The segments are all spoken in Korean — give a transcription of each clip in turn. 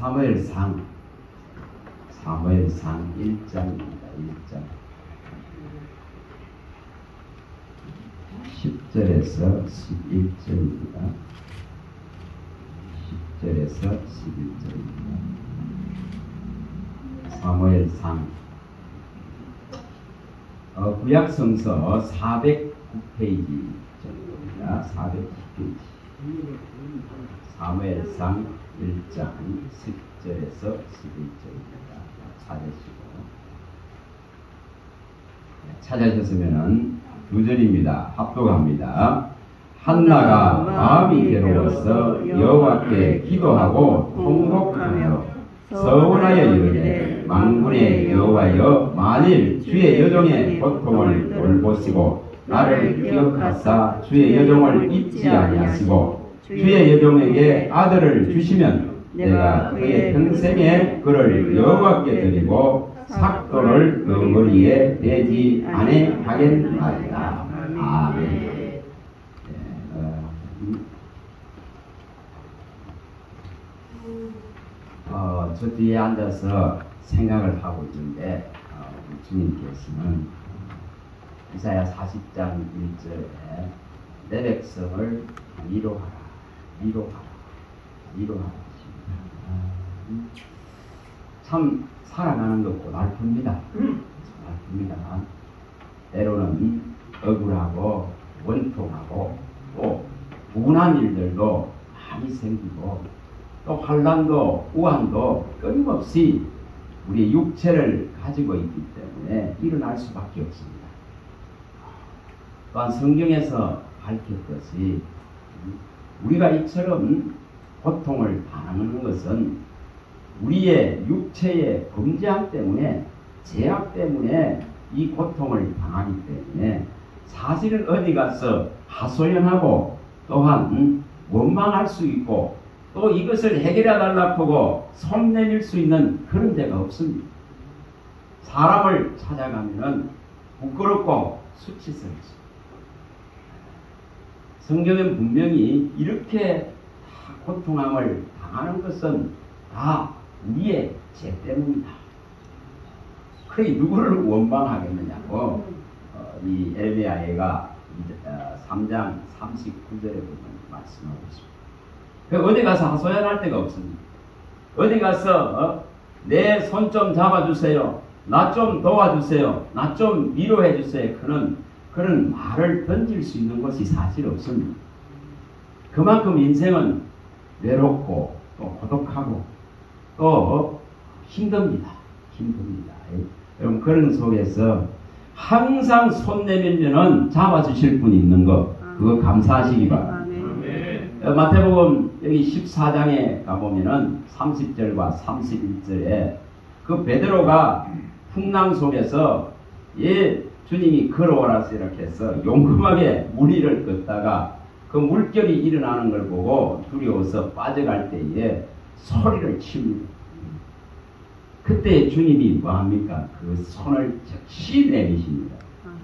사무엘상 1장입니다. 1장 10절에서 11절입니다. 10절에서 11절입니다. 사무엘상 구약성서 409페이지 정도입니다. 409페이지. 사무엘상 1장 10절에서 11절입니다. 찾으셨으면 두 절입니다. 합독합니다. 한나가 마음이 괴로워서 여호와께 기도하고 통곡하며 서원하여 이르되 만군의 여호와여, 만일 주의 여종의 고통을 돌보시고 나를 기억하사 주의 여종을 잊지 아니하시고 주의 여종에게 아들을 주시면 내가 그의 평생에 그를 여호와께 드리고 삭도를 그 머리에 대지 아니하겠나이다. 아멘. 저 뒤에 앉아서 생각을 하고 있는데 주님께서는 이사야 40장 1절에 내 백성을 위로하라 참 살아가는 거 고달픕니다. 때로는 억울하고 원통하고 또 분한 일들도 많이 생기고 또 환난도 우환도 끊임없이 우리의 육체를 가지고 있기 때문에 일어날 수밖에 없습니다. 또한 성경에서 밝혔듯이 우리가 이처럼 고통을 당하는 것은 우리의 육체의 범죄함 때문에, 죄악 때문에 이 고통을 당하기 때문에 사실은 어디 가서 하소연하고 또한 원망할 수 있고 또 이것을 해결해 달라고 하고 손 내밀 수 있는 그런 데가 없습니다. 사람을 찾아가면 부끄럽고 수치스럽습니다. 성경은 분명히 이렇게 고통함을 당하는 것은 다 우리의 죄 때문이다. 그래 누구를 원망하겠느냐고 이 에레미야가 3장 39절에 보면 말씀하고 있습니다. 어디 가서 하소연할 데가 없습니다. 어디 가서 내 손 좀 잡아주세요, 나 좀 도와주세요, 나 좀 위로해 주세요, 그런 말을 던질 수 있는 것이 사실 없습니다. 그만큼 인생은 외롭고 또 고독하고 또 힘듭니다. 여러분 그런 속에서 항상 손 내밀면은 잡아주실 분이 있는 거, 그거 감사하시기 바랍니다. 마태복음 여기 14장에 가보면은 30절과 31절에 그 베드로가 풍랑 속에서 주님이 걸어오라서 이렇게 해서 용감하게 물 위를 걷다가 그 물결이 일어나는 걸 보고 두려워서 빠져갈 때에 소리를 칩니다. 그때 주님이 뭐합니까? 그 손을 즉시 내미십니다.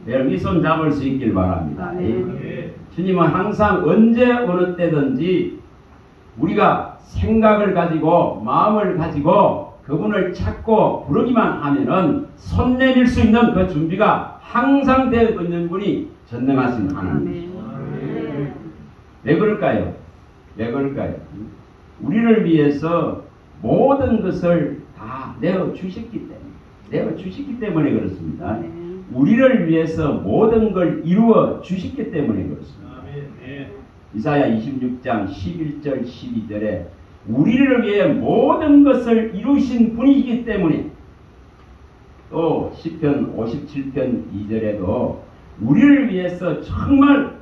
여러분 이 손 잡을 수 있길 바랍니다. 주님은 항상 언제 어느 때든지 우리가 생각을 가지고 마음을 가지고 그분을 찾고 부르기만 하면은 손 내밀 수 있는 그 준비가 항상 되어 있는 분이 전능하신 하나님이십니다. 왜 그럴까요? 우리를 위해서 모든 것을 다 내어주셨기 때문에 그렇습니다. 우리를 위해서 모든 걸 이루어 주셨기 때문에 그렇습니다. 이사야 26장 11절 12절에 우리를 위해 모든 것을 이루신 분이기 때문에, 또 시편 57편 2절에도 우리를 위해서 정말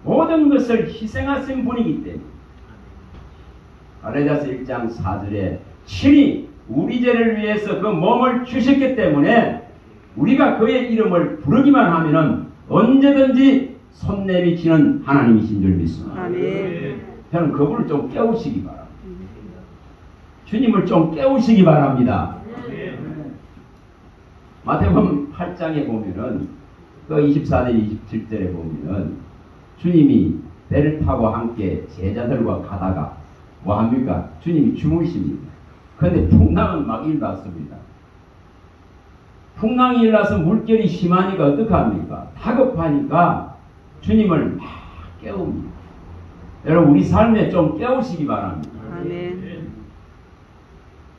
모든 것을 희생하신 분이기 때문에, 갈라디아서 1장 4절에 친히 우리 죄를 위해서 그 몸을 주셨기 때문에 우리가 그의 이름을 부르기만 하면은 언제든지 손 내미치는 하나님이신 줄 믿습니다. 저는 그분을 좀 깨우시기 바랍니다. 주님을 좀 깨우시기 바랍니다. 마태복음 8장에 보면은 그 24절 27절에 보면은 주님이 배를 타고 함께 제자들과 가다가 뭐합니까? 주님이 주무십니다. 그런데 풍랑은 막 일어났습니다. 풍랑이 일어나서 물결이 심하니까 어떡합니까? 다급하니까 주님을 막 깨웁니다. 여러분 우리 삶에 좀 깨우시기 바랍니다. 아멘.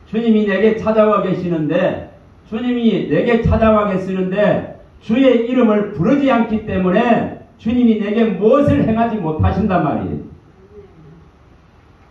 주님이 내게 찾아와 계시는데 주님이 내게 찾아와 계시는데 주의 이름을 부르지 않기 때문에 주님이 내게 무엇을 행하지 못하신단 말이에요.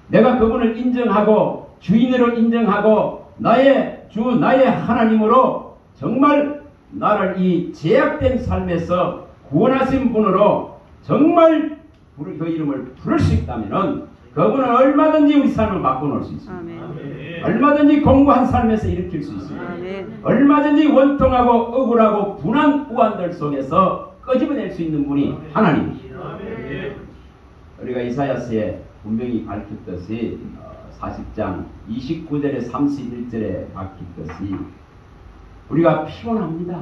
내가 그분을 인정하고 주인으로 인정하고 나의 주 나의 하나님으로 정말 나를 이 제약된 삶에서 구원하신 분으로 정말 그 이름을 부를 수 있다면 그분은 얼마든지 우리 삶을 바꿔놓을 수 있습니다. 아멘. 얼마든지 공고한 삶에서 일으킬 수 있습니다. 아멘. 얼마든지 원통하고 억울하고 분한 우환들 속에서 끄집어낼 수 있는 분이 하나님이시죠. 우리가 이사야서에 분명히 밝혔듯이 40장 29절에 31절에 밝혔듯이 우리가 피곤합니다.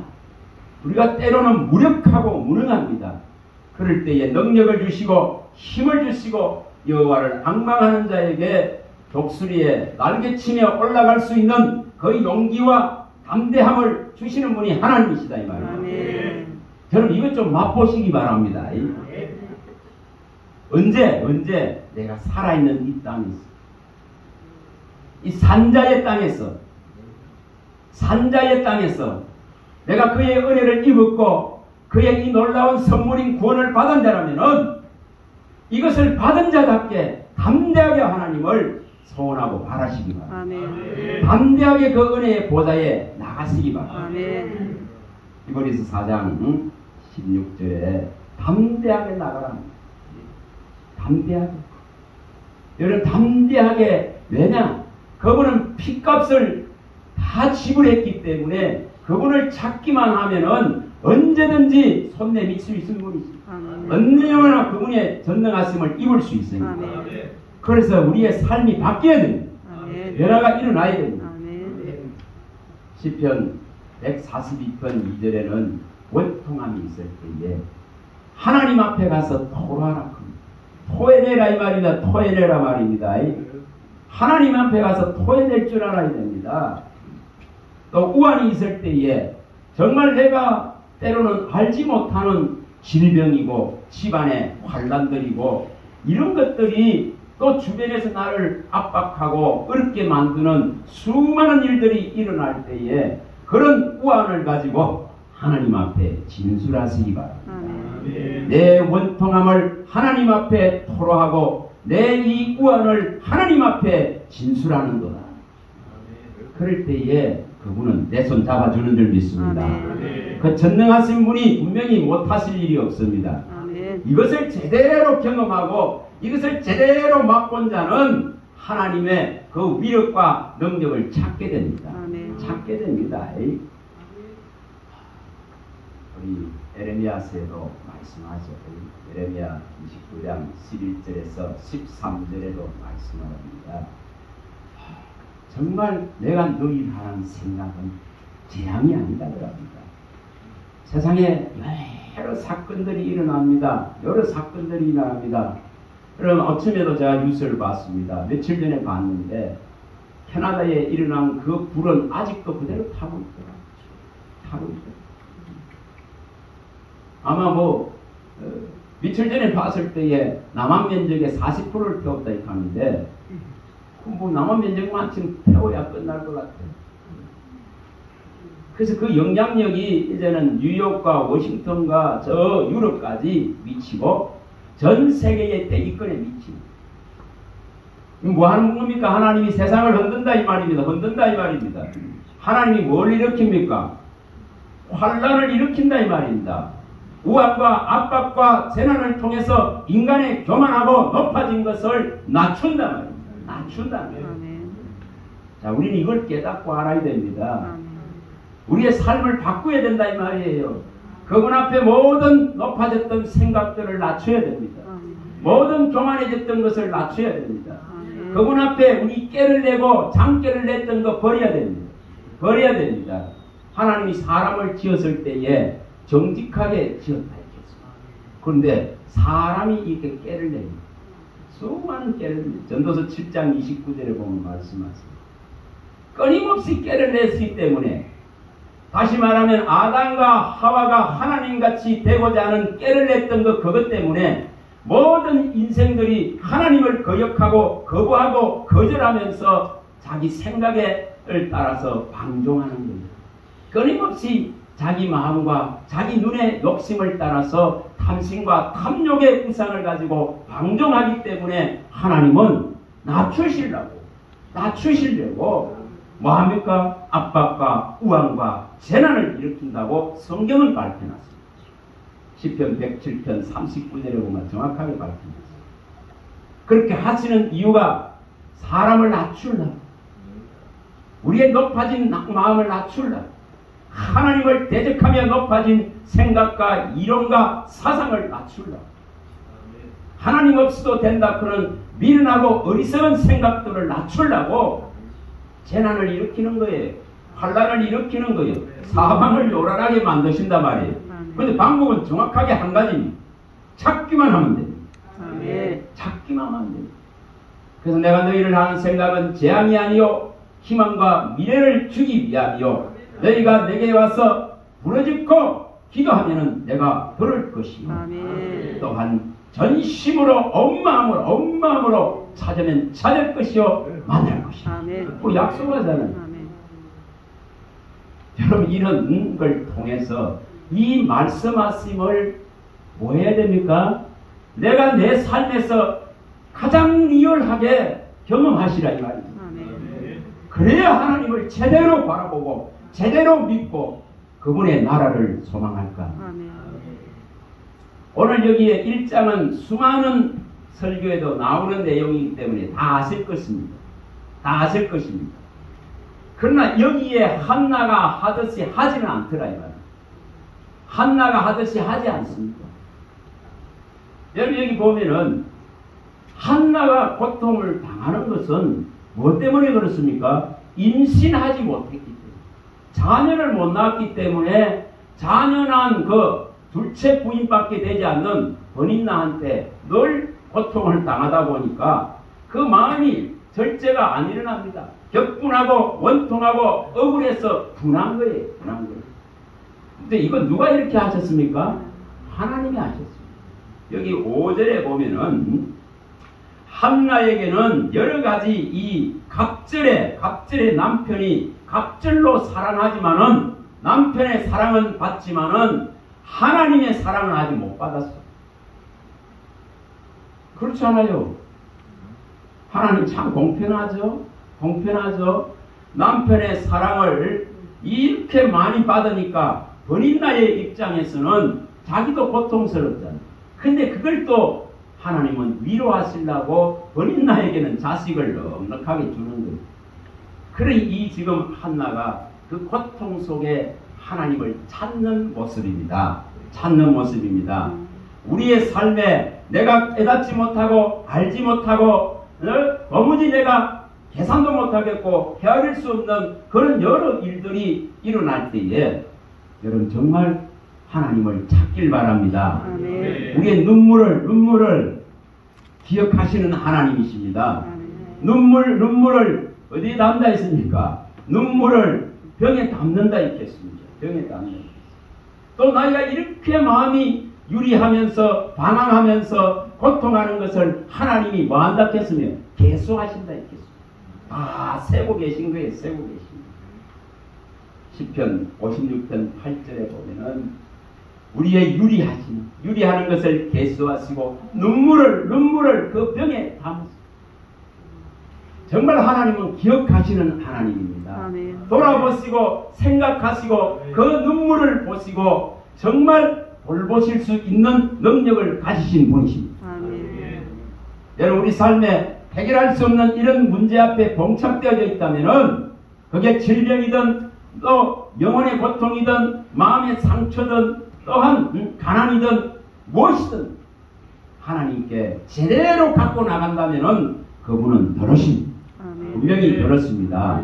우리가 때로는 무력하고 무능합니다. 그럴 때에 능력을 주시고 힘을 주시고 여호와를 앙망하는 자에게 독수리에 날개치며 올라갈 수 있는 그 용기와 담대함을 주시는 분이 하나님이시다 이 말입니다. 여러분 이것 좀 맛보시기 바랍니다. 언제 내가 살아있는 이 땅에서 이 산자의 땅에서 내가 그의 은혜를 입었고 그의 이 놀라운 선물인 구원을 받은 자라면은 이것을 받은 자답게 담대하게 하나님을 소원하고 바라시기 바랍니다. 아멘. 담대하게 그 은혜의 보좌에 나가시기 바랍니다. 아멘. 히브리서 4장 16절에 담대하게 나가라. 담대하게. 여러분 담대하게 왜냐? 그분은 핏값을 다 지불했기 때문에 그분을 찾기만 하면은 언제든지 손 내밀 수 있는 분이지. 언제나 그분의 전능하심을 입을 수 있습니다. 아멘. 그래서 우리의 삶이 바뀌어야 됩니다. 아멘. 변화가 일어나야 됩니다. 아멘. 시편 142편 2절에는 원통함이 있을 때에 하나님 앞에 가서 토로하라. 토해내라 이 말입니다. 토해내라 말입니다. 하나님 앞에 가서 토해낼 줄 알아야 됩니다. 또 우환이 있을 때에 정말 내가 때로는 알지 못하는 질병이고 집안의 환란들이고 이런 것들이 또 주변에서 나를 압박하고 어렵게 만드는 수많은 일들이 일어날 때에 그런 우환을 가지고 하나님 앞에 진술하시기 바랍니다. 내 원통함을 하나님 앞에 토로하고 내 이 우환을 하나님 앞에 진술하는 거다. 그럴 때에 그분은 내 손 잡아주는 줄 믿습니다. 아멘. 그 전능하신 분이 분명히 못하실 일이 없습니다. 아멘. 이것을 제대로 경험하고 이것을 제대로 맛본 자는 하나님의 그 위력과 능력을 찾게 됩니다. 아멘. 찾게 됩니다. 우리 에레미야서에도 말씀하죠. 에레미야 29장 11절에서 13절에도 말씀합니다. 정말 내가 너희 하는 생각은 재앙이 아니다 그럽니다. 세상에 여러 사건들이 일어납니다. 여러 사건들이 일어납니다. 그럼 아침에도 제가 뉴스를 봤습니다. 며칠 전에 봤는데 캐나다에 일어난 그 불은 아직도 그대로 타고 있더라고요. 타고 있더라고요. 아마 며칠 전에 봤을 때에 남한 면적의 40%를 태웠다 이렇게 하는데 남한 면적만 지금 태워야 끝날 것 같아요. 그래서 그 영향력이 이제는 뉴욕과 워싱턴과 저 유럽까지 미치고 전 세계의 대기권에 미칩니다. 뭐 하는 겁니까? 하나님이 세상을 흔든다 이 말입니다. 흔든다 이 말입니다. 하나님이 뭘 일으킵니까? 환란을 일으킨다 이 말입니다. 우환과 압박과 재난을 통해서 인간의 교만하고 높아진 것을 낮춘다 말입니다. 낮춘다 말입니다. 자, 우리는 이걸 깨닫고 알아야 됩니다. 우리의 삶을 바꾸어야 된다 이 말이에요. 그분 앞에 모든 높아졌던 생각들을 낮춰야 됩니다. 모든 교만해졌던 것을 낮춰야 됩니다. 그분 앞에 우리 깨를 내고 장깨를 냈던 거 버려야 됩니다. 버려야 됩니다. 하나님이 사람을 지었을 때에 정직하게 지었다 했겠습니다. 그런데 사람이 이렇게 깨를 냅니다. 수많은 깨를 냅니다. 전도서 7장 29절에 보면 말씀하세요. 끊임없이 깨를 냈기 때문에, 다시 말하면 아담과 하와가 하나님같이 되고자 하는 깨를 냈던 그것 때문에 모든 인생들이 하나님을 거역하고 거부하고 거절하면서 자기 생각에 따라서 방종하는 거예요. 끊임없이 자기 마음과 자기 눈의 욕심을 따라서 탐심과 탐욕의 우상을 가지고 방종하기 때문에 하나님은 낮추시려고 뭐합니까? 압박과 우환과 재난을 일으킨다고 성경은 밝혀놨습니다. 시편 107편 39절에 보면 정확하게 밝혀놨습니다. 그렇게 하시는 이유가 사람을 낮추려고, 우리의 높아진 마음을 낮추려고, 하나님을 대적하며 높아진 생각과 이론과 사상을 낮추려고, 하나님 없이도 된다 그런 미련하고 어리석은 생각들을 낮추려고 재난을 일으키는 거예요. 환란을 일으키는 거예요. 사방을 요란하게 만드신단 말이에요. 그런데 방법은 정확하게 한 가지입니다. 찾기만 하면 됩니다. 찾기만 하면 됩니다. 그래서 내가 너희를 하는 생각은 재앙이 아니요 희망과 미래를 주기 위함이요 너희가 내게 와서 부르짖고 기도하면은 내가 들을 것이요 또한 전심으로 온 마음으로 찾으면 찾을 것이요 만날 것이요. 그 약속하잖아요. 여러분, 이런 걸 통해서 이 말씀하심을 뭐 해야 됩니까? 내가 내 삶에서 가장 리얼하게 경험하시라 이 말입니다. 그래야 하나님을 제대로 바라보고 제대로 믿고 그분의 나라를 소망할까. 오늘 여기에 1장은 수많은 설교에도 나오는 내용이기 때문에 다 아실 것입니다. 다 아실 것입니다. 그러나 여기에 한나가 하듯이 하지는 않더라 이 말이에요. 한나가 하듯이 하지 않습니다. 여러분, 여기 보면은 한나가 고통을 당하는 것은 뭐 때문에 그렇습니까? 임신하지 못했기 때문에, 자녀를 못 낳았기 때문에 자녀난 그 둘째 부인밖에 되지 않는 번인나한테 늘 고통을 당하다 보니까 그 마음이 절제가 안 일어납니다. 격분하고 원통하고 억울해서 분한 거예요. 근데 이건 누가 이렇게 하셨습니까? 하나님이 하셨습니다. 여기 5절에 보면은 한나에게는 여러 가지 이 갑절의 남편이 갑절로 사랑하지만은 남편의 사랑은 받지만은 하나님의 사랑은 아직 못 받았어. 그렇지 않아요? 하나님 참 공평하죠? 남편의 사랑을 이렇게 많이 받으니까 번인나의 입장에서는 자기도 고통스럽잖아요. 근데 그걸 또 하나님은 위로하시려고 번인나에게는 자식을 넉넉하게 주는 거예요. 그러니 이 지금 한나가 그 고통 속에 하나님을 찾는 모습입니다. 우리의 삶에 내가 깨닫지 못하고 알지 못하고 도무지 내가 계산도 못하겠고 헤아릴 수 없는 그런 여러 일들이 일어날 때에 여러분 정말 하나님을 찾길 바랍니다. 우리의 눈물을 기억하시는 하나님이십니다. 눈물을 어디에 담다 있습니까? 눈물을 병에 담는다 있겠습니다. 또 나이가 이렇게 마음이 유리하면서 방황하면서 고통하는 것을 하나님이 뭐한다 했으면 계수하신다 했겠습니다. 다 세고 계신 거예요. 시편 56편 8절에 보면은 우리의 유리하는 것을 계수하시고 눈물을 그 병에 담으시고, 정말 하나님은 기억하시는 하나님입니다. 돌아보시고 생각하시고 그 눈물을 보시고 정말 돌보실 수 있는 능력을 가지신 분이십니다. 여러분, 우리 삶에 해결할 수 없는 이런 문제 앞에 봉착되어져 있다면은 그게 질병이든 또 영혼의 고통이든 마음의 상처든 또한 가난이든 무엇이든 하나님께 제대로 갖고 나간다면은 그분은 들으십니다. 분명히 들었습니다.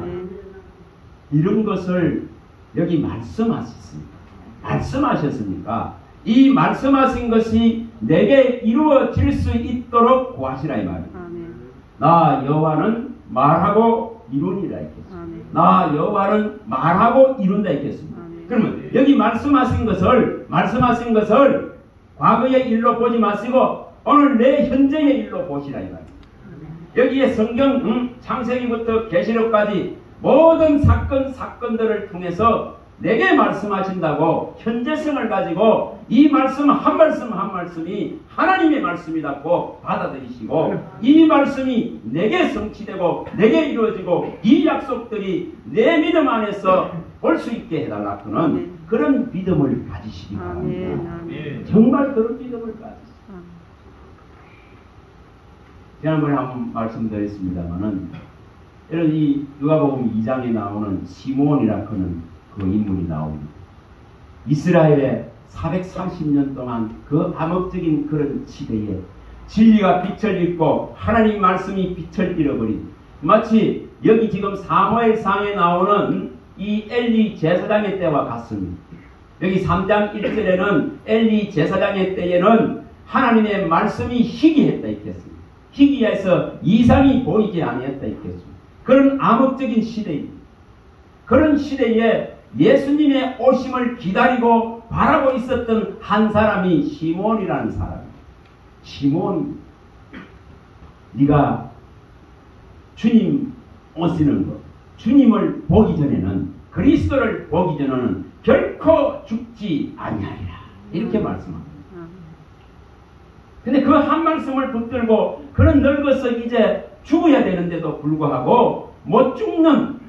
이런 것을 여기 말씀하셨습니까? 이 말씀하신 것이 내게 이루어질 수 있도록 구하시라 이 말이에요. 나 여호와는 말하고 이룬이라 했겠습니다. 아멘. 나 여호와는 말하고 이룬다 했겠습니다. 아멘. 그러면 여기 말씀하신 것을 과거의 일로 보지 마시고 오늘 내 현재의 일로 보시라 이 말입니다. 여기에 성경 창세기부터 계시록까지 모든 사건들을 통해서 내게 말씀하신다고 현재성을 가지고 이 말씀 한 말씀이 하나님의 말씀이라고 받아들이시고 이 말씀이 내게 성취되고 내게 이루어지고 이 약속들이 내 믿음 안에서 볼 수 있게 해달라고는 그런 믿음을 가지시기 바랍니다. 아멘. 정말 그런 믿음을 가지시기. 지난번에 한번 말씀드렸습니다만은 이런 이 누가복음 2장에 나오는 시므온이라 하는 그 인물이 나옵니다. 이스라엘에 430년 동안 그 암흑적인 그런 시대에 진리가 빛을 잃고 하나님 말씀이 빛을 잃어버린 마치 여기 지금 사무엘상에 나오는 이 엘리 제사장의 때와 같습니다. 여기 3장 1절에는 엘리 제사장의 때에는 하나님의 말씀이 희귀했다 했겠습니다. 희귀해서 이상이 보이지 아니했다 했겠습니다. 그런 암흑적인 시대입니다. 그런 시대에 예수님의 오심을 기다리고 바라고 있었던 한 사람이 시므온이라는 사람입니다. 시므온, 네가 주님 오시는 것, 주님을 보기 전에는, 그리스도를 보기 전에는 결코 죽지 아니하리라 이렇게 말씀합니다. 근데 그 한 말씀을 붙들고 그런 늙어서 이제 죽어야 되는데도 불구하고 못 죽는,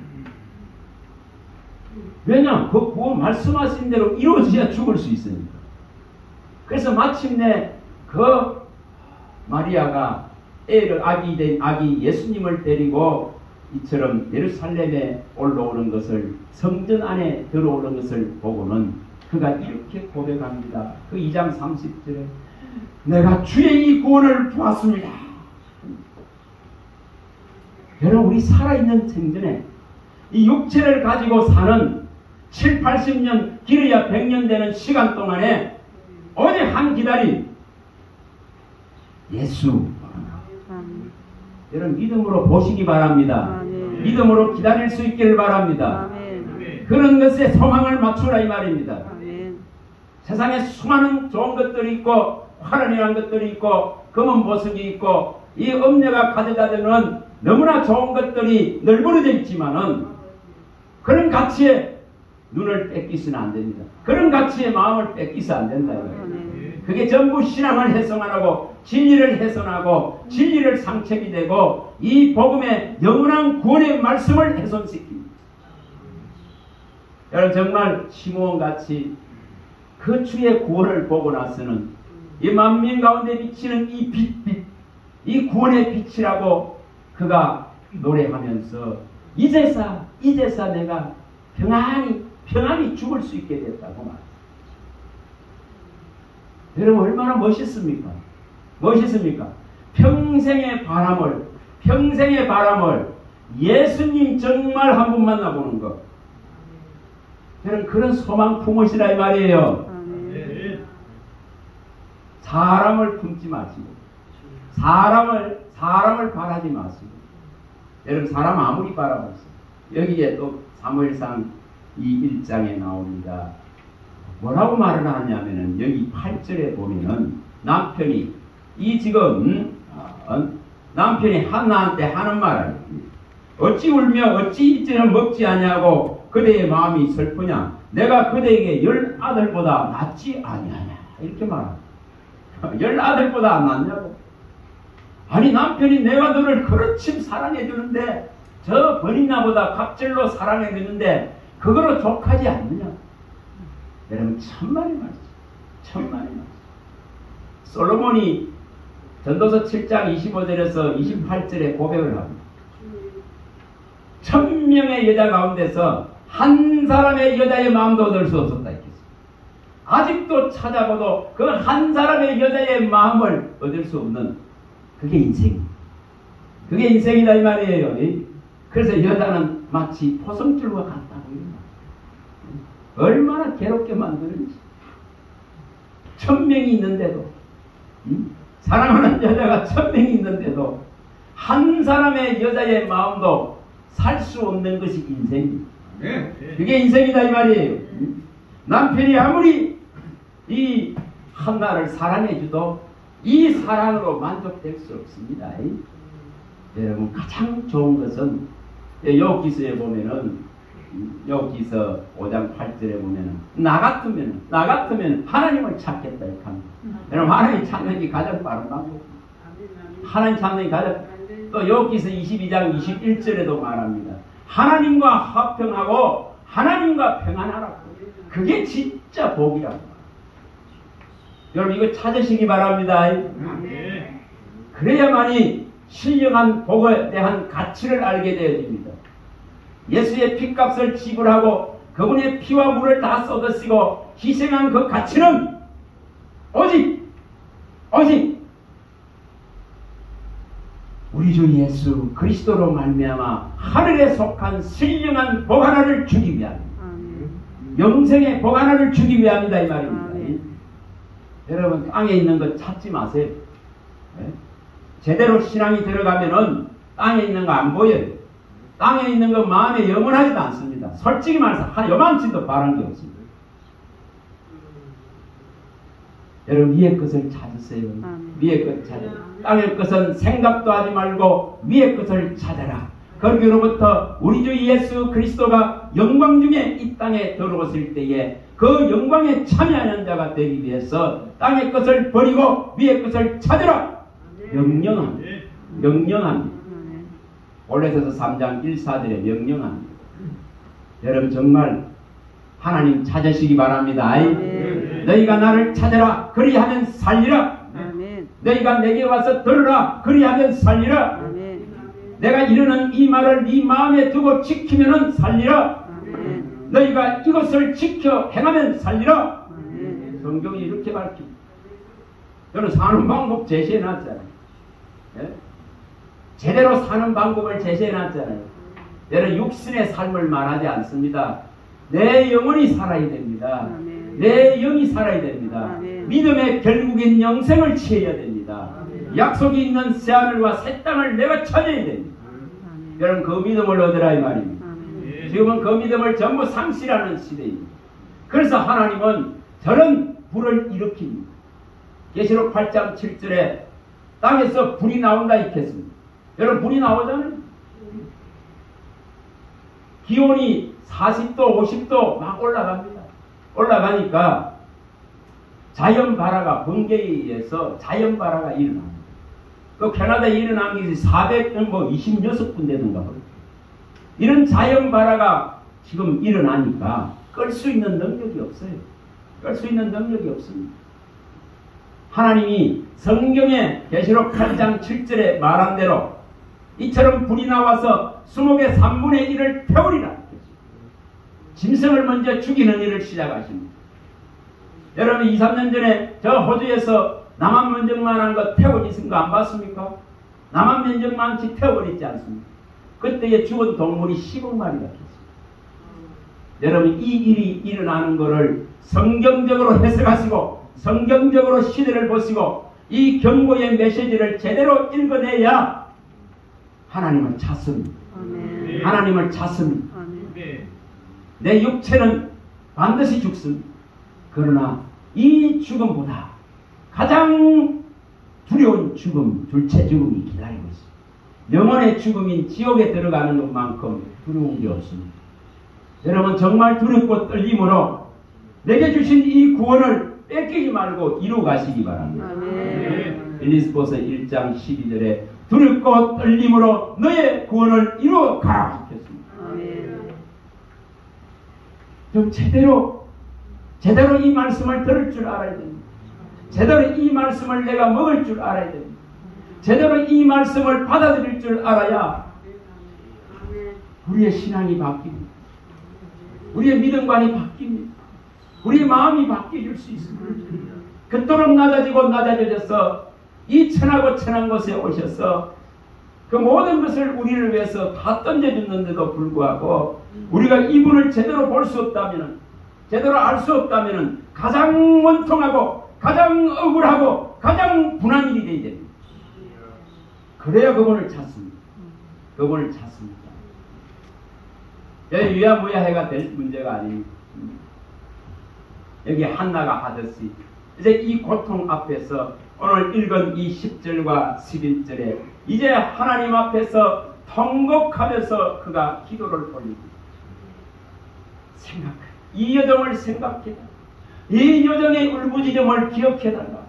왜냐? 그 말씀하신 대로 이루어져야 죽을 수 있으니까. 그래서 마침내 그 마리아가 아기 예수님을 데리고 이처럼 예루살렘에 올라오는 것을, 성전 안에 들어오는 것을 보고는 그가 이렇게 고백합니다. 그 2장 30절에 내가 주의 이 구원을 보았습니다. 여러분, 우리 살아있는 생전에 이 육체를 가지고 사는 7, 80년, 길어야 100년 되는 시간 동안에 오직 한 기다림, 예수. 여러분, 믿음으로 보시기 바랍니다. 아멘. 믿음으로 기다릴 수 있기를 바랍니다. 아멘. 그런 것에 소망을 맞추라 이 말입니다. 아멘. 세상에 수많은 좋은 것들이 있고 화려한 것들이 있고 검은 보석이 있고 이 음녀가 가져다 주는 너무나 좋은 것들이 널브러져 있지만은 그런 가치에 눈을 뺏기서는 안 됩니다. 그런 가치에 마음을 뺏기서 안 된다. 그게 전부 신앙을 훼손하고 진리를 훼손하고 진리를 상책이 되고 이 복음의 영원한 구원의 말씀을 훼손시킵니다. 여러분, 정말 시므온같이 그 주의 구원을 보고 나서는 이 만민 가운데 비치는 이 빛, 이 구원의 빛이라고 그가 노래하면서 이제사 내가 평안히 죽을 수 있게 됐다고 말합니다. 여러분, 얼마나 멋있습니까? 평생의 바람을 예수님 정말 한 번 만나보는 것. 여러분, 그런 소망 품으시라 이 말이에요. 사람을 품지 마시고 사람을 바라지 마시고. 여러분, 사람 아무리 바라보세요. 여기에 또 사무엘상 이 1장에 나옵니다. 뭐라고 말을 하냐면은 여기 8절에 보면은 남편이 남편이 한나한테 하는 말을 어찌 울며 어찌 이제는 먹지 아니하고 그대의 마음이 슬프냐? 내가 그대에게 10 아들보다 낫지 아니하냐? 이렇게 말합니다. 10 아들보다 안 낫냐고? 아니, 남편이 내가 너를 그렇게 사랑해 주는데 저 버리나보다 갑절로 사랑해 주는데 그거로 족하지 않느냐? 여러분, 천만의 말씀. 솔로몬이 전도서 7장 25절에서 28절에 고백을 합니다. 1000명의 여자 가운데서 한 사람의 여자의 마음도 얻을 수 없었다 했겠습니다. 아직도 찾아봐도 그 한 사람의 여자의 마음을 얻을 수 없는 그게 인생입니다. 그게 인생이다 이 말이에요. 그래서 여자는 마치 포성줄과 같다고 이런 말. 얼마나 괴롭게 만드는지. 1000명이 있는데도, 사랑하는 여자가 1000명이 있는데도 한 사람의 여자의 마음도 살 수 없는 것이 인생입니다. 네. 그게 인생이다 이 말이에요. 남편이 아무리 이 한나를 사랑해줘도 이 사랑으로 만족될 수 없습니다. 여러분 가장 좋은 것은 욥기서에 보면은 욥기서 5장 8절에 보면은 나 같으면 하나님을 찾겠다 이렇게 합니다. 여러분 하나님 찾는 게 가장 빠른 방법입니다. 하나님 찾는 게 가장 또 욥기서 22장 21절에도 말합니다. 하나님과 화평하고 하나님과 평안하라고. 그게 진짜 복이라고. 여러분 이거 찾으시기 바랍니다. 네. 그래야만이 신령한 복에 대한 가치를 알게 되어집니다. 예수의 피값을 지불하고 그분의 피와 물을 다 쏟아쓰고 희생한 그 가치는 오직 우리 주 예수 그리스도로 말미암아 하늘에 속한 신령한 복 하나를 주기 위함입니다. 영생의 복 하나를 주기 위함이다 이 말입니다. 여러분 땅에 있는 것 찾지 마세요. 제대로 신앙이 들어가면은 땅에 있는 거 안 보여요. 땅에 있는 거 마음에 영원하지도 않습니다. 솔직히 말해서 요만치도 바란 게 없습니다. 여러분 위의 것을 찾으세요. 위의 것 찾아. 땅의 것은 생각도 하지 말고 위의 것을 찾아라. 거기로부터 우리 주 예수 그리스도가 영광 중에 이 땅에 들어오실 때에 그 영광에 참여하는 자가 되기 위해서 땅의 것을 버리고 위의 것을 찾으라. 명령합니다. 명령합니다. 골로새서 3장 1,4절에 명령합니다. 여러분 정말 하나님 찾으시기 바랍니다. 너희가 나를 찾으라 그리하면 살리라. 너희가 내게 와서 들으라 그리하면 살리라. 내가 이르는 이 말을 네 마음에 두고 지키면은 살리라. 너희가 이것을 지켜 행하면 살리라. 성경이 이렇게 밝힙니다. 저는 사는 방법 제시해놨잖아요. 예? 제대로 사는 방법을 제시해놨잖아요. 여러분 육신의 삶을 말하지 않습니다. 내 영혼이 살아야 됩니다. 내 영이 살아야 됩니다. 믿음의 결국인 영생을 취해야 됩니다. 약속이 있는 새하늘과 새 땅을 내가 찾아야 됩니다. 여러분 그 믿음을 얻으라 이 말입니다. 지금은 그 믿음을 전부 상실하는 시대입니다. 그래서 하나님은 저런 불을 일으킵니다. 계시록 8장 7절에 땅에서 불이 나온다 이렇게 했습니다. 여러분 불이 나오잖아요. 기온이 40도 50도 막 올라갑니다. 올라가니까 자연발화가 번개에 의해서 자연발화가 일어납니다. 그 캐나다에 일어난 게 426군데 된가 봐요. 이런 자연발화가 지금 일어나니까 끌 수 있는 능력이 없어요. 끌 수 있는 능력이 없습니다. 하나님이 성경에 계시록 8장 7절에 말한 대로 이처럼 불이 나와서 수목의 3분의 1을 태우리라. 짐승을 먼저 죽이는 일을 시작하십니다. 여러분 2, 3년 전에 저 호주에서 남한면적만한 거 태워지신 거 안 봤습니까? 남한면적만치 태워버리지 않습니까? 그때에 죽은 동물이 10억 마리가 됐습니다. 여러분 이 일이 일어나는 것을 성경적으로 해석하시고 성경적으로 시대를 보시고 이 경고의 메시지를 제대로 읽어내야 하나님을 찾습니다. 하나님을 찾습니다. 내 육체는 반드시 죽습니다. 그러나 이 죽음보다 가장 두려운 죽음, 둘째 죽음이 기다리고 있습니다. 영혼의 죽음인 지옥에 들어가는 것만큼 두려운 게 없습니다. 여러분 정말 두렵고 떨림으로 내게 주신 이 구원을 뺏기지 말고 이루어 가시기 바랍니다. 빌립보서 1장 12절에 두렵고 떨림으로 너의 구원을 이루어 가라 했습니다. 좀 제대로 이 말씀을 들을 줄 알아야 됩니다. 제대로 이 말씀을 내가 먹을 줄 알아야 됩니다. 제대로 이 말씀을 받아들일 줄 알아야 우리의 신앙이 바뀝니다. 우리의 믿음관이 바뀝니다. 우리의 마음이 바뀌어질 수 있습니다. 그토록 낮아져서 이 천하고 천한 곳에 오셔서 그 모든 것을 우리를 위해서 다 던져줬는데도 불구하고 우리가 이분을 제대로 볼 수 없다면, 제대로 알 수 없다면 가장 원통하고 가장 억울하고 가장 분한 일이 되어야 됩니다. 그래야 그분을 찾습니다. 그분을 찾습니다. 유야무야해가 될 문제가 아닙니다. 여기 한나가 하듯이 이제 이 고통 앞에서 오늘 읽은 이 10절과 11절에 이제 하나님 앞에서 통곡하면서 그가 기도를 올립니다. 생각해. 이 여정을 생각해라. 이 여정의 울부짖음을 기억해달라.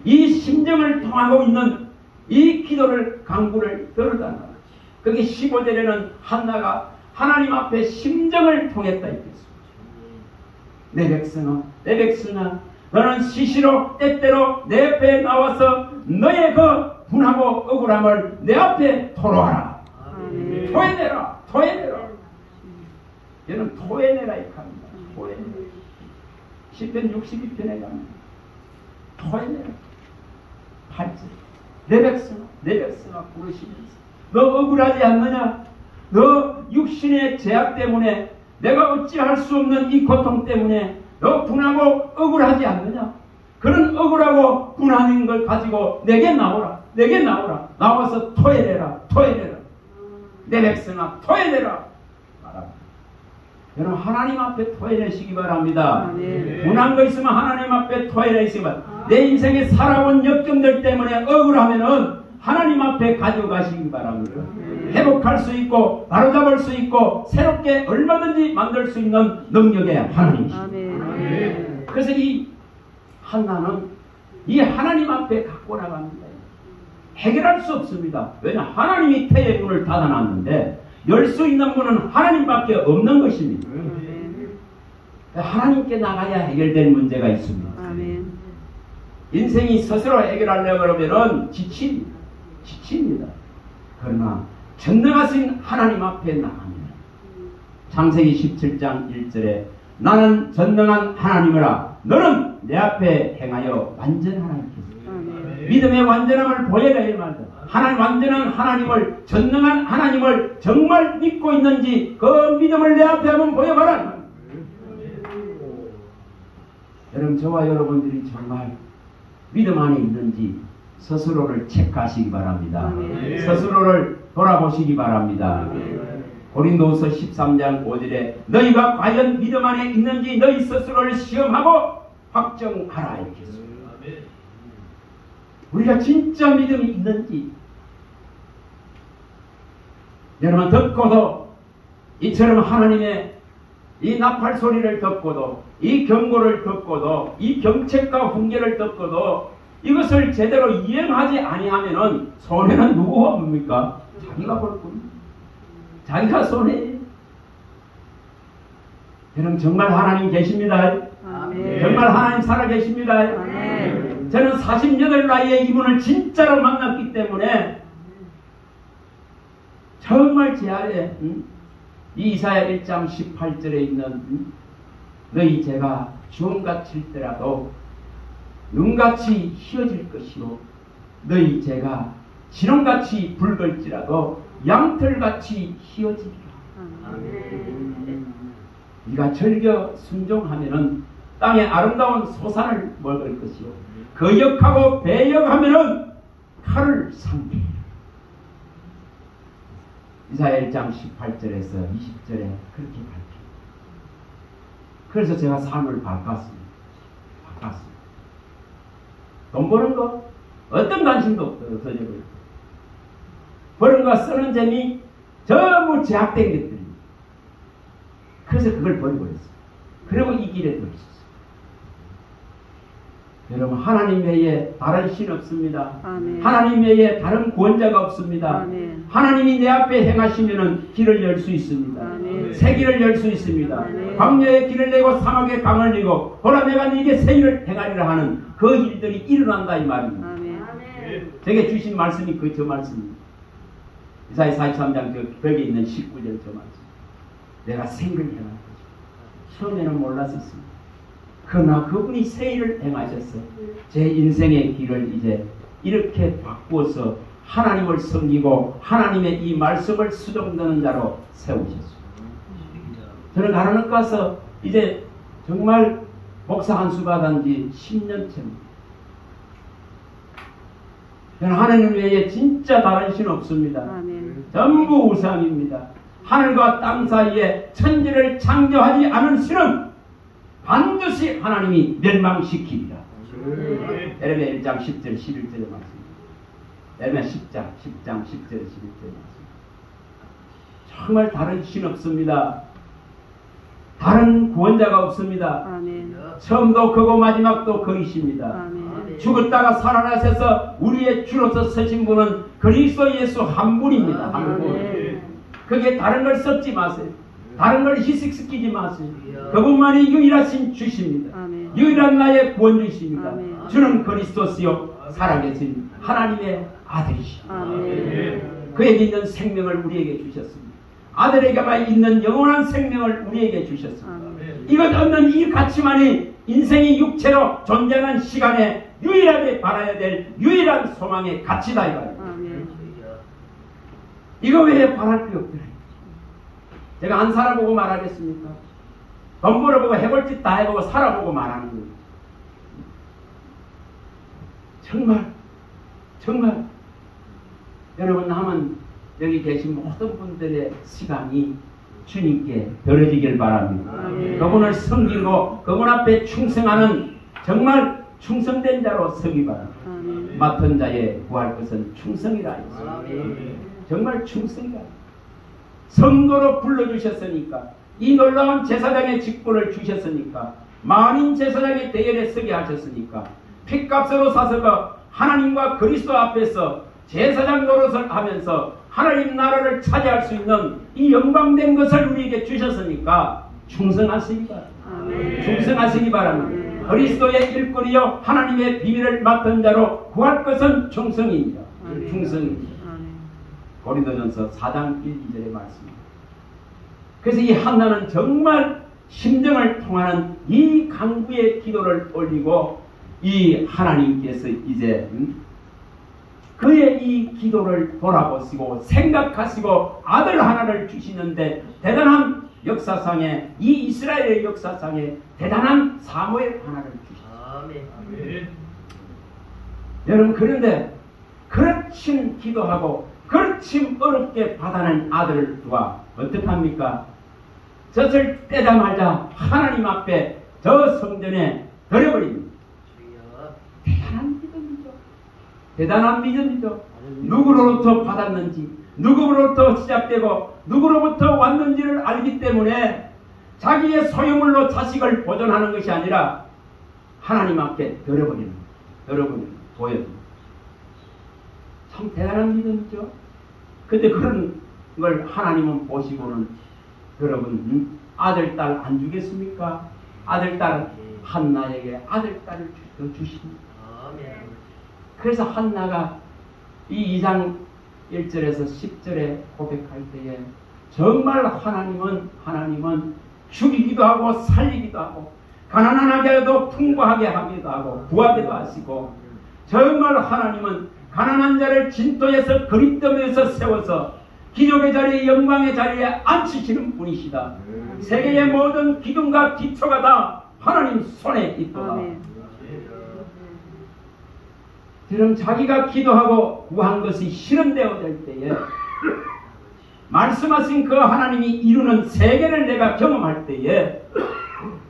이 심정을 통하고 있는 이 기도를 강구를 들어달라. 그게 15절에는 한나가 하나님 앞에 심정을 통했다 이랬습니다. 내 백성아, 내 백성아, 너는 시시로 때때로 내 앞에 나와서 너의 그 분하고 억울함을 내 앞에 토로하라. 토해내라, 토해내라. 얘는 토해내라 이렇게 합니다. 토해내라. 10편 62편에 가면 토해내라. 8절. 내 백성아, 내 백성아 부르시면서 너 억울하지 않느냐? 너 육신의 제약 때문에 내가 어찌할 수 없는 이 고통 때문에 너 분하고 억울하지 않느냐? 그런 억울하고 분하는 걸 가지고 내게 나오라. 내게 나오라. 나와서 토해내라. 토해내라. 내 백성아 토해내라. 여러분 하나님 앞에 토해내시기 바랍니다. 분한 거 있으면 하나님 앞에 토해내시기 바랍니다. 내 인생에 살아온 역경들 때문에 억울하면은 하나님 앞에 가져가시기 바랍니다. 회복할 수 있고 바로잡을 수 있고 새롭게 얼마든지 만들 수 있는 능력의 하나님이십니다. 그래서 이 한나는 이 하나님 앞에 갖고 나갑니다. 해결할 수 없습니다. 왜냐 하나님이 태의 문을 닫아놨는데 열 수 있는 문은 하나님밖에 없는 것입니다. 하나님께 나가야 해결될 문제가 있습니다. 인생이 스스로 해결하려고 그러면 지칩니다. 그러나 전능하신 하나님 앞에 나갑니다. 창세기 17장 1절에 나는 전능한 하나님이라 너는 내 앞에 행하여 완전하나이다. 믿음의 완전함을 보여라 이 말이다. 하나님 완전한 하나님을 전능한 하나님을 정말 믿고 있는지 그 믿음을 내 앞에 한번 보여봐라. 여러분 저와 여러분들이 정말 믿음 안에 있는지 스스로를 체크하시기 바랍니다. 스스로를 돌아보시기 바랍니다. 고린도후서 13장 5절에 너희가 과연 믿음 안에 있는지 너희 스스로를 시험하고 확정하라 이렇게 했습니다. 우리가 진짜 믿음이 있는지 여러분 듣고도 이처럼 하나님의 이 나팔 소리를 듣고도 이 경고를 듣고도 이 경책과 훈계를 듣고도 이것을 제대로 이행하지 아니하면은 손해는 누구가 봅니까? 자기가 볼 뿐입니다. 자기가 손해. 여러분 정말 하나님 계십니다. 아멘. 정말 하나님 살아 계십니다. 아멘. 저는 48 나이에 이분을 진짜로 만났기 때문에 정말 제 아래 이 이사야 1장 18절에 있는 너희 죄가 주홍같이 일더라도 눈같이 희어질 것이요 너희 죄가 진홍같이 붉을지라도 양털같이 희어지리라. 네가 절겨 순종하면은 땅의 아름다운 소산을 먹을 것이요 거역하고 배역하면은 칼을 상대리라. 이사야 1장 18절에서 20절에 그렇게 밝힙니다. 그래서 제가 삶을 바꿨습니다. 돈 버는 거 어떤 관심도 없어져버려요. 버는 거 쓰는 재미 전부 제약된 것들입니다. 그래서 그걸 버려버렸어요. 그리고 이 길에 들어섰어요. 여러분 하나님 외에 다른 신 없습니다. 아멘. 하나님 외에 다른 구원자가 없습니다. 아멘. 하나님이 내 앞에 행하시면 길을 열 수 있습니다. 아멘. 새 길을 열 수 있습니다. 아멘. 광야의 길을 내고 사막의 강을 내고 보라 내가 네게 새 일을 행하리라 하는 그 일들이 일어난다 이 말입니다. 아멘. 제게 주신 말씀이 저 말씀입니다. 이사야 43장 벽에 있는 19절 저 말씀. 내가 새 일을 행할 것이다. 처음에는 몰랐었습니다. 그러나 그분이 새 일을 행하셨어요. 제 인생의 길을 이제 이렇게 바꾸어서 하나님을 섬기고 하나님의 이 말씀을 수종드는 자로 세우셨어요. 저는 가나안 가서 이제 정말 목사 한 수 받은 지 10년째입니다. 저는 하나님 외에 진짜 다른 신 없습니다. 아멘. 전부 우상입니다. 하늘과 땅 사이에 천지를 창조하지 않은 신은 반드시 하나님이 멸망시킵니다. 에레미야 1장 10절 11절의 말씀입니다. 에레미야 10장 10절 11절의 말씀. 정말 다른 신 없습니다. 다른 구원자가 없습니다. 아멘. 처음도 그고 마지막도 그이십니다. 아멘. 죽었다가 살아나셔서 우리의 주로서 서신 분은 그리스도 예수 한 분입니다. 한 분. 아멘. 그게 다른 걸 섞지 마세요. 다른 걸 희석시키지 마세요. 그분만이 유일하신 주십니다. 아멘. 유일한 나의 구원주십니다. 아멘. 주는 그리스도시요 살아계신 하나님의 아들이십니다. 아멘. 그에게 있는 생명을 우리에게 주셨습니다. 아들에게만 있는 영원한 생명을 우리에게 주셨습니다. 아멘. 이것 없는 이 가치만이 인생이 육체로 존재하는 시간에 유일하게 바라야 될 유일한 소망의 가치다 이거예요. 아멘. 이거 왜 바랄 게 없더라. 제가 안 살아보고 말하겠습니까? 돈 벌어보고 해볼 짓 다 해보고 살아보고 말하는 거예요. 정말 여러분 남은 여기 계신 모든 분들의 시간이 주님께 벌어지길 바랍니다. 아멘. 그분을 섬기고 그분 앞에 충성하는 정말 충성된 자로 서기 바랍니다. 아멘. 맡은 자의 구할 것은 충성이라 했습니다. 정말 충성이라. 선거로 불러주셨으니까 이 놀라운 제사장의 직분을 주셨으니까 만인 제사장의 대열에 서게 하셨으니까 핏값으로 사서 그 하나님과 그리스도 앞에서 제사장 노릇을 하면서 하나님 나라를 차지할 수 있는 이 영광된 것을 우리에게 주셨으니까 충성하시기 바랍니다. 아멘. 충성하시기 바랍니다. 그리스도의 일꾼이요 하나님의 비밀을 맡은 자로 구할 것은 충성입니다. 아멘. 충성입니다. 아멘. 고린도전서 4장 1, 2절의 말씀입니다. 그래서 이 한나는 정말 심정을 통하는 이 간구의 기도를 올리고 이 하나님께서 이제 그의 이 기도를 돌아보시고 생각하시고 아들 하나를 주시는데 대단한 역사상에 이 이스라엘의 역사상에 대단한 사무엘 하나를 주셨습니다. 여러분 그런데 그렇친 기도하고 그렇침 어렵게 받아낸 아들을 두가 어떡합니까? 젖을 떼자마자 하나님 앞에 저 성전에 들여버립니다. 대단한 믿음이죠. 대단한 믿음이죠. 누구로부터 받았는지 누구로부터 시작되고 누구로부터 왔는지를 알기 때문에 자기의 소유물로 자식을 보존하는 것이 아니라 하나님 앞에 들여버리는 보여줍니다. 참 대단한 믿음이죠. 근데 그런 걸 하나님은 보시고는 여러분 아들, 딸 안 주겠습니까? 아들, 딸 한나에게 아들, 딸을 주십니다. 그래서 한나가 이 2장 1절에서 10절에 고백할 때에 정말 하나님은 죽이기도 하고 살리기도 하고 가난하게 해도 풍부하게 하기도 하고 구하기도 하시고 정말 하나님은 가난한 자를 진토에서 그립더미에서 세워서 기적의 자리에 영광의 자리에 앉히시는 분이시다. 세계의 모든 기둥과 기초가 다 하나님 손에 있도다. 그럼 자기가 기도하고 구한 것이 실현되어질 때에 말씀하신 그 하나님이 이루는 세계를 내가 경험할 때에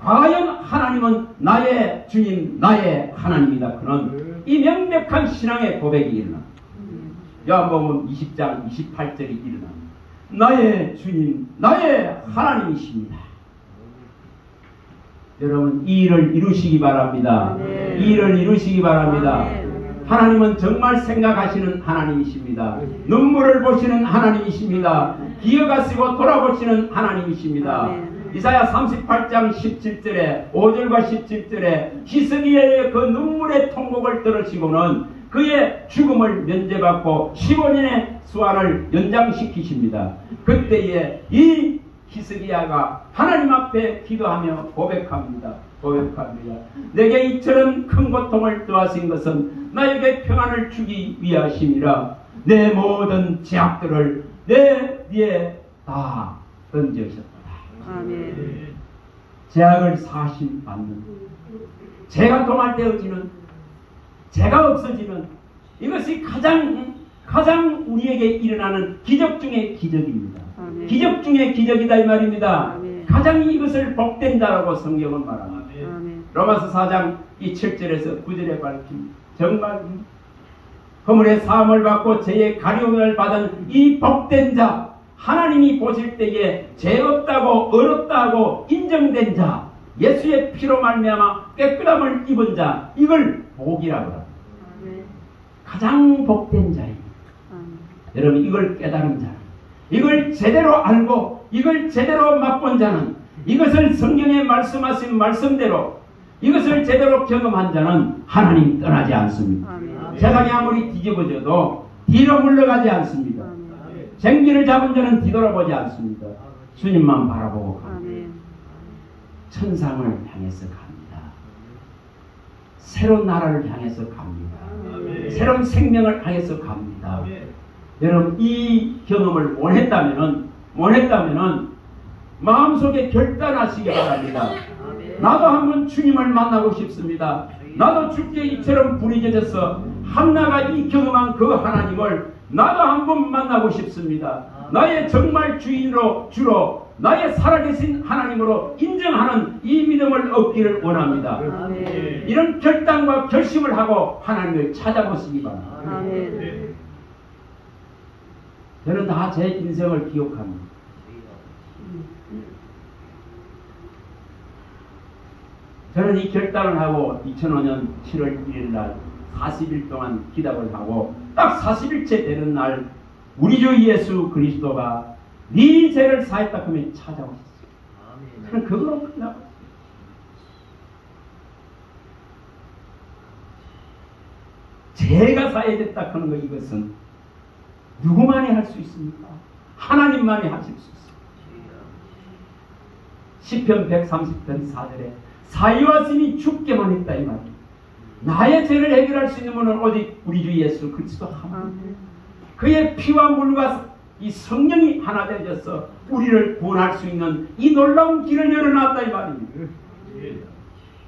과연 하나님은 나의 주님, 나의 하나님이다. 그는 이 명백한 신앙의 고백이 일어납니다. 요한복음 20장 28절이 일어납니다. 나의 주님, 나의 하나님이십니다. 여러분 이 일을 이루시기 바랍니다. 아멘. 이 일을 이루시기 바랍니다. 아멘. 하나님은 정말 생각하시는 하나님이십니다. 눈물을 보시는 하나님이십니다. 기어가시고 돌아보시는 하나님이십니다. 아멘. 이사야 38장 17절에 5절과 17절에 히스기야의 그 눈물의 통곡을 들으시고는 그의 죽음을 면제받고 15년의 수완을 연장시키십니다. 그때에 이 히스기야가 하나님 앞에 기도하며 고백합니다. 내게 이처럼 큰 고통을 더하신 것은 나에게 평안을 주기 위하심이라. 내 모든 죄악들을 내 뒤에 다 던지셨다. 아멘. 죄악을 사심 받는, 죄가 도말되어지는, 죄가 없어지는, 이것이 가장 우리에게 일어나는 기적 중의 기적입니다. 아멘. 기적 중에 기적이다 이 말입니다. 아멘. 가장 이것을 복된 자라고 성경은 말합니다. 아멘. 로마서 4장 이 7절에서 9절에 밝힌 정말 허물의 사함을 받고 죄의 가려움을 받은 이 복된 자, 하나님이 보실 때에 죄 없다고 어렵다고 인정된 자, 예수의 피로 말미암아 깨끗함을 입은 자, 이걸 복이라고 합니다. 아멘. 가장 복된 자입니다. 아멘. 여러분, 이걸 깨달은 자는, 이걸 제대로 알고 이걸 제대로 맛본 자는, 이것을 성경에 말씀하신 말씀대로 이것을 제대로 경험한 자는 하나님 떠나지 않습니다. 아멘. 세상이 아무리 뒤집어져도 뒤로 물러가지 않습니다. 아멘. 쟁기를 잡은 자는 뒤돌아보지 않습니다. 주님만 바라보고 갑니다. 아멘. 천상을 향해서 갑니다. 새로운 나라를 향해서 갑니다. 새로운 생명을 향해서 갑니다. 여러분, 이 경험을 원했다면은 마음속에 결단하시기 바랍니다. 나도 한번 주님을 만나고 싶습니다. 나도 주께 이처럼 부르짖어서 한나가 이 경험한 그 하나님을 나도 한번 만나고 싶습니다. 나의 정말 주인으로 주로 나의 살아계신 하나님으로 인정하는 이 믿음을 얻기를 원합니다. 아멘. 이런 결단과 결심을 하고 하나님을 찾아보시기 바랍니다. 아멘. 저는 다 제 인생을 기억합니다. 저는 이 결단을 하고 2005년 7월 1일 날 40일 동안 기도를 하고 딱 40일째 되는 날 우리 주 예수 그리스도가 네 죄를 사했다 하면 찾아오셨어요. 저는 그거로 끝나고 죄가 사해졌다 하는 거, 이것은 누구만이 할 수 있습니까? 하나님만이 하실 수 있습니다. 시편 130편 4절에 사위와 신이 죽게만 했다 이 말입니다. 나의 죄를 해결할 수 있는 분은 오직 우리 주 예수 그리스도 한 분. 그의 피와 물과 이 성령이 하나 되어서 우리를 구원할 수 있는 이 놀라운 길을 열어놨다 이 말입니다.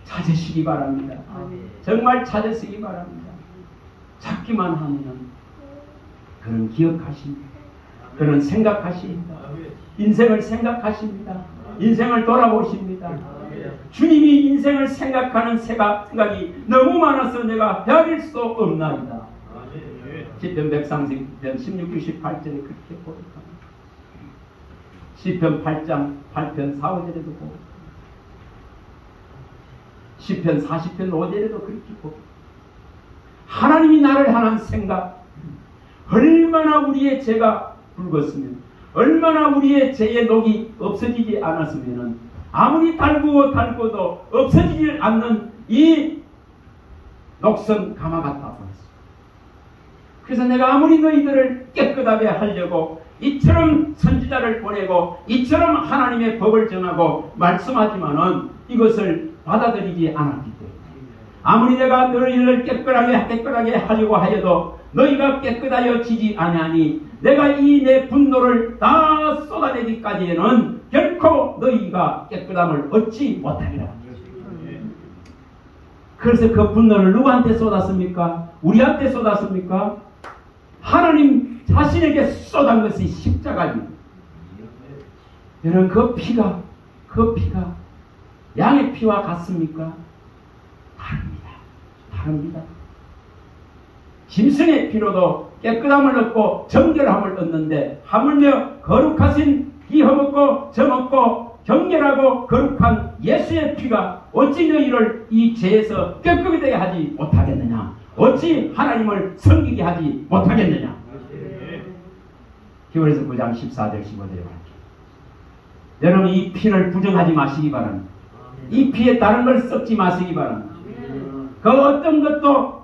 찾으시기 바랍니다. 정말 찾으시기 바랍니다. 찾기만 하면 그런 기억하십니다. 그런 생각하십니다. 인생을 생각하십니다. 인생을 돌아보십니다. 주님이 인생을 생각하는 생각이 너무 많아서 내가 헤아릴 수 없나이다. 시편 130편 16, 98절에 그렇게 고백합니다. 시편 8장 8편 4, 5절에도 고백합니다. 시편 40편 5절에도 그렇게 고백합니다. 하나님이 나를 향한 생각, 얼마나 우리의 죄가 붉었으면, 얼마나 우리의 죄의 녹이 없어지지 않았으면, 아무리 달구어도 없어지지 않는 이 녹슨 가마 같다 보였어. 그래서 내가 아무리 너희들을 깨끗하게 하려고 이처럼 선지자를 보내고 이처럼 하나님의 법을 전하고 말씀하지만은 이것을 받아들이지 않았기 때문에, 아무리 내가 너희를 깨끗하게 하려고 하여도 너희가 깨끗하여지지 아니하니 내가 이 내 분노를 다 쏟아내기까지는 결코 너희가 깨끗함을 얻지 못하리라. 그래서 그 분노를 누구한테 쏟았습니까? 우리한테 쏟았습니까? 하나님 자신에게 쏟은 것이 십자가입니다. 여러분, 그 피가 양의 피와 같습니까? 다릅니다. 짐승의 피로도 깨끗함을 얻고 정결함을 얻는데, 하물며 거룩하신 이 허먹고 저먹고 정결하고 거룩한 예수의 피가 어찌 너희를 이 죄에서 깨끗이 되게 하지 못하겠느냐? 어찌 하나님을 섬기게 하지 못하겠느냐? 히브리서 9장 14절 15절에 말합니다. 여러분, 이 피를 부정하지 마시기 바랍니다. 이 피에 다른 걸 섞지 마시기 바랍니다. 그 어떤 것도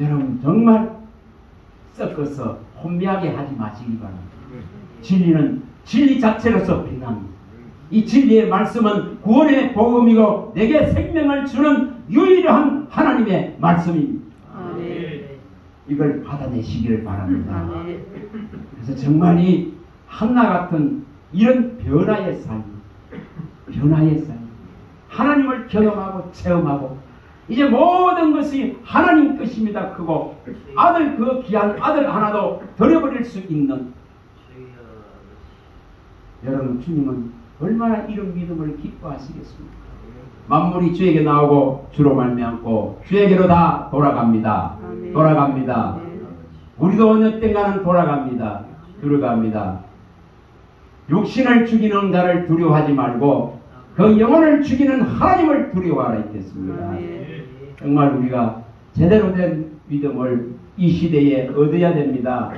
여러분 정말 섞어서 혼미하게 하지 마시기 바랍니다. 진리는 진리 자체로서 빛납니다. 이 진리의 말씀은 구원의 복음이고 내게 생명을 주는 유일한 하나님의 말씀입니다. 아멘. 이걸 받아내시기를 바랍니다. 아멘. 그래서 정말 이 한나 같은 이런 변화의 삶, 하나님을 경험하고 체험하고 이제 모든 것이 하나님 것입니다. 크고 아들, 그 귀한 아들 하나도 버려버릴 수 있는 여러분, 주님은 얼마나 이런 믿음을 기뻐하시겠습니까? 만물이 주에게 나오고 주로 말미암고 주에게로 다 돌아갑니다. 아멘. 돌아갑니다. 네. 우리도 어느 때가는 돌아갑니다. 들어갑니다. 육신을 죽이는 자를 두려워하지 말고 그 영혼을 죽이는 하나님을 두려워하라 했겠습니다. 아멘. 정말 우리가 제대로 된 믿음을 이 시대에 얻어야 됩니다.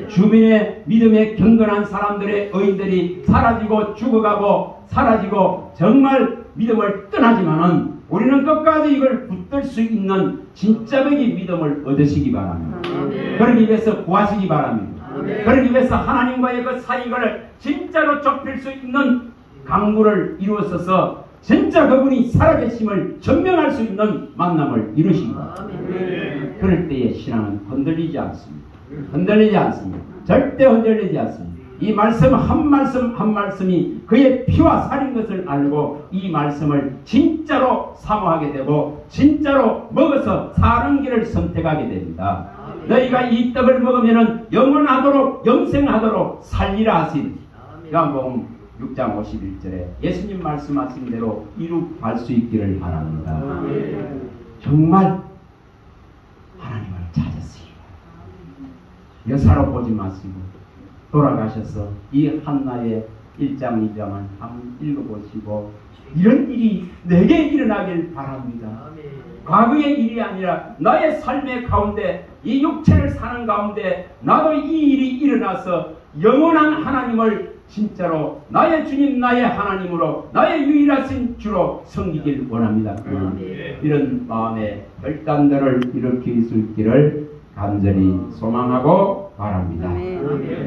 주변의 믿음에 경건한 사람들의 의인들이 사라지고 죽어가고 사라지고 정말 믿음을 떠나지만은 우리는 끝까지 이걸 붙들 수 있는 진짜적인 믿음을 얻으시기 바랍니다. 아멘. 그러기 위해서 구하시기 바랍니다. 아멘. 그러기 위해서 하나님과의 그 사이를 진짜로 좁힐 수 있는 강구를 이루어서서 진짜 그분이 살아계심을 증명할 수 있는 만남을 이루시기 바랍니다. 아멘. 그럴 때의 신앙은 흔들리지 않습니다. 흔들리지 않습니다. 절대 흔들리지 않습니다. 이 말씀 한 말씀 한 말씀이 그의 피와 살인 것을 알고 이 말씀을 진짜로 사모하게 되고 진짜로 먹어서 사는 길을 선택하게 됩니다. 너희가 이 떡을 먹으면 영원하도록 영생하도록 살리라 하신 요한복음 6장 51절에 예수님 말씀하신 대로 이룩할 수 있기를 바랍니다. 정말 하나님을 찾으세요. 여사로 보지 마시고 돌아가셔서 이 한나의 1장 2장을 한번 읽어보시고 이런 일이 내게 일어나길 바랍니다. 과거의 일이 아니라 나의 삶의 가운데 이 육체를 사는 가운데 나도 이 일이 일어나서 영원한 하나님을 진짜로 나의 주님 나의 하나님으로 나의 유일하신 주로 섬기길 원합니다. 이런 마음의 결단들을 일으킬 수 있기를 간절히 소망하고 바랍니다.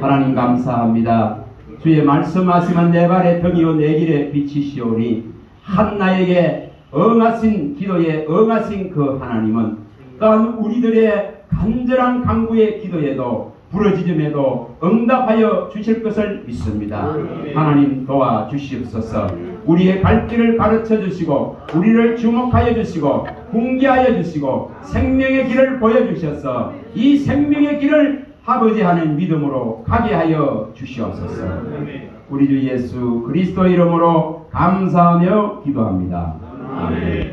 하나님 감사합니다. 주의 말씀하시면 내 발의 등이요 내 길에 비치시오니 한나에게 응하신 기도에 응하신 그 하나님은 또한 우리들의 간절한 간구의 기도에도 부르짖음에도 응답하여 주실 것을 믿습니다. 하나님 도와주시옵소서. 우리의 갈 길을 가르쳐 주시고 우리를 주목하여 주시고 훈계하여 주시고 생명의 길을 보여주셔서 이 생명의 길을 아버지 하는 믿음으로 가게 하여 주시옵소서. 우리 주 예수 그리스도 이름으로 감사하며 기도합니다. 아멘.